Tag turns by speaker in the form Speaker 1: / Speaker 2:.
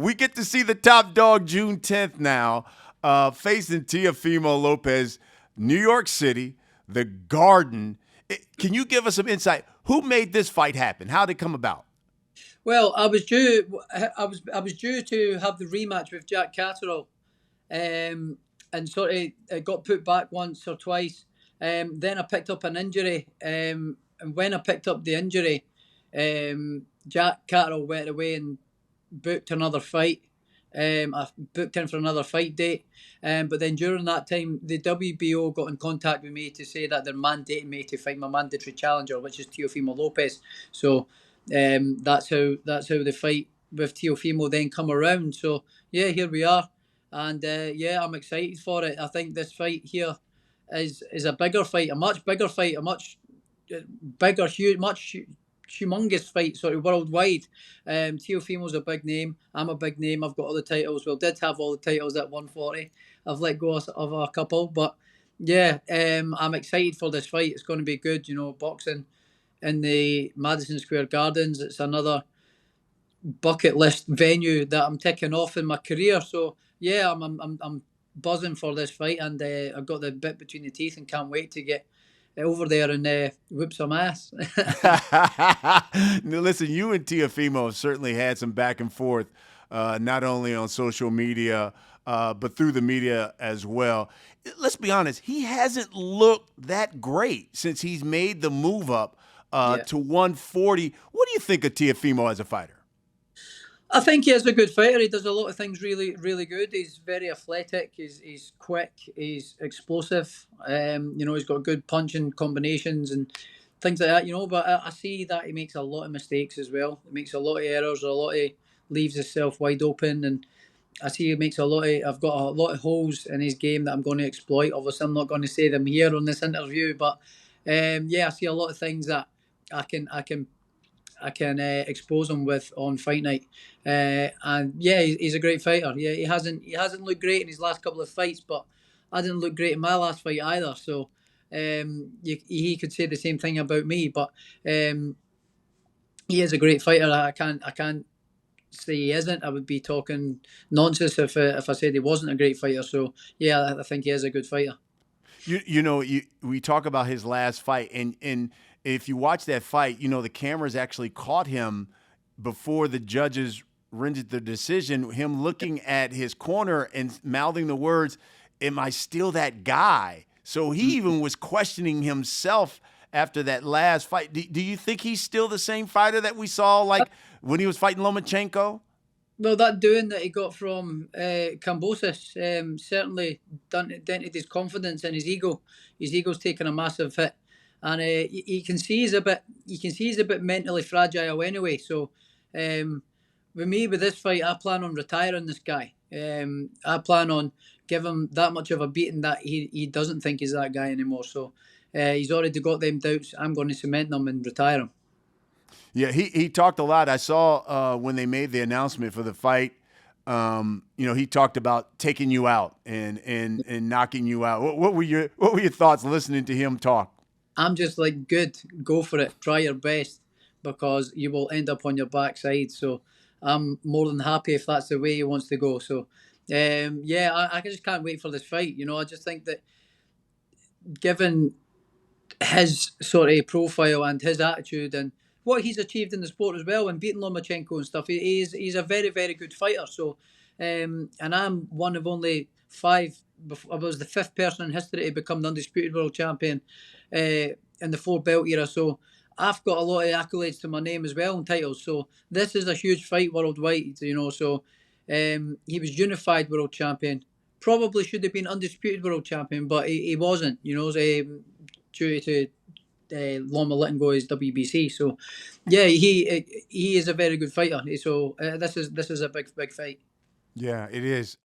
Speaker 1: we get to see the top dog June 10th now, facing Teofimo Lopez, New York City, the Garden. Can you give us some insight? Who made this fight happen? How did it come about?
Speaker 2: Well, I was due. I was due to have the rematch with Jack Catterall, and sort of it got put back once or twice. Then I picked up an injury, and when I picked up the injury, Jack Catterall went away and booked another fight. I booked in for another fight date, but then during that time, the WBO got in contact with me to say that they're mandating me to fight my mandatory challenger, which is Teofimo Lopez. So that's how the fight with Teofimo then come around. So yeah, here we are, and yeah, I'm excited for it. I think this fight here is a bigger fight, a much bigger fight, a much bigger, huge, much humongous fight, sort of worldwide. Teofimo's a big name. I'm a big name. I've got all the titles. Well, did have all the titles at 140. I've let go of a couple, but yeah, I'm excited for this fight. It's going to be good. You know, boxing in the Madison Square Gardens. It's another bucket list venue that I'm ticking off in my career. So yeah, I'm buzzing for this fight, and I've got the bit between the teeth and can't wait to get over there and whoop some ass.
Speaker 1: Now, listen, you and Teofimo have certainly had some back and forth, not only on social media, but through the media as well. Let's be honest, he hasn't looked that great since he's made the move up
Speaker 2: Yeah.
Speaker 1: to 140. What do you think of Teofimo as a fighter?
Speaker 2: I think he is a good fighter. He does a lot of things really, really good. He's very athletic. He's quick. He's explosive. You know, he's got good punching combinations and things like that. You know, but I see that he makes a lot of mistakes as well. He makes a lot of errors. A lot of leaves himself wide open, and I see he makes a lot of. I've got a lot of holes in his game that I'm going to exploit. Obviously, I'm not going to say them here on this interview, but yeah, I see a lot of things that I can expose him with on fight night, and yeah, he's a great fighter. Yeah, he hasn't looked great in his last couple of fights, but I didn't look great in my last fight either. So he could say the same thing about me, but um, he is a great fighter. I can't say he isn't. I would be talking nonsense if I said he wasn't a great fighter. So yeah, I think he is a good fighter.
Speaker 1: We talk about his last fight, and if you watch that fight, the cameras actually caught him before the judges rendered the decision. Him looking at his corner and mouthing the words, "Am I still that guy?" So he even was questioning himself after that last fight. Do you think he's still the same fighter that we saw like when he was fighting Lomachenko?
Speaker 2: Well, that doing that he got from Cambosis certainly dented his confidence and his ego. His ego's taken a massive hit, and you can see he's a bit. You can see he's a bit mentally fragile anyway. So, with me with this fight, I plan on retiring this guy. I plan on giving him that much of a beating that he doesn't think he's that guy anymore. So, he's already got them doubts. I'm going to cement them and retire him.
Speaker 1: Yeah, he talked a lot. I saw when they made the announcement for the fight. He talked about taking you out and knocking you out. What were your thoughts listening to him talk?
Speaker 2: I'm just like, good, go for it, try your best, because you will end up on your backside. So I'm more than happy if that's the way he wants to go. So yeah, I just can't wait for this fight. You know, I just think that given his sort of profile and his attitude and what he's achieved in the sport as well, and beating Lomachenko and stuff, he's a very, very good fighter. So, and I'm one of only five. I was the fifth person in history to become the undisputed world champion in the four belt era. So I've got a lot of accolades to my name as well and titles. So this is a huge fight worldwide. You know, so he was unified world champion. Probably should have been undisputed world champion, but he wasn't. You know, due to Loma letting go his WBC. So yeah, he is a very good fighter. So this is a big fight.
Speaker 1: Yeah, it is.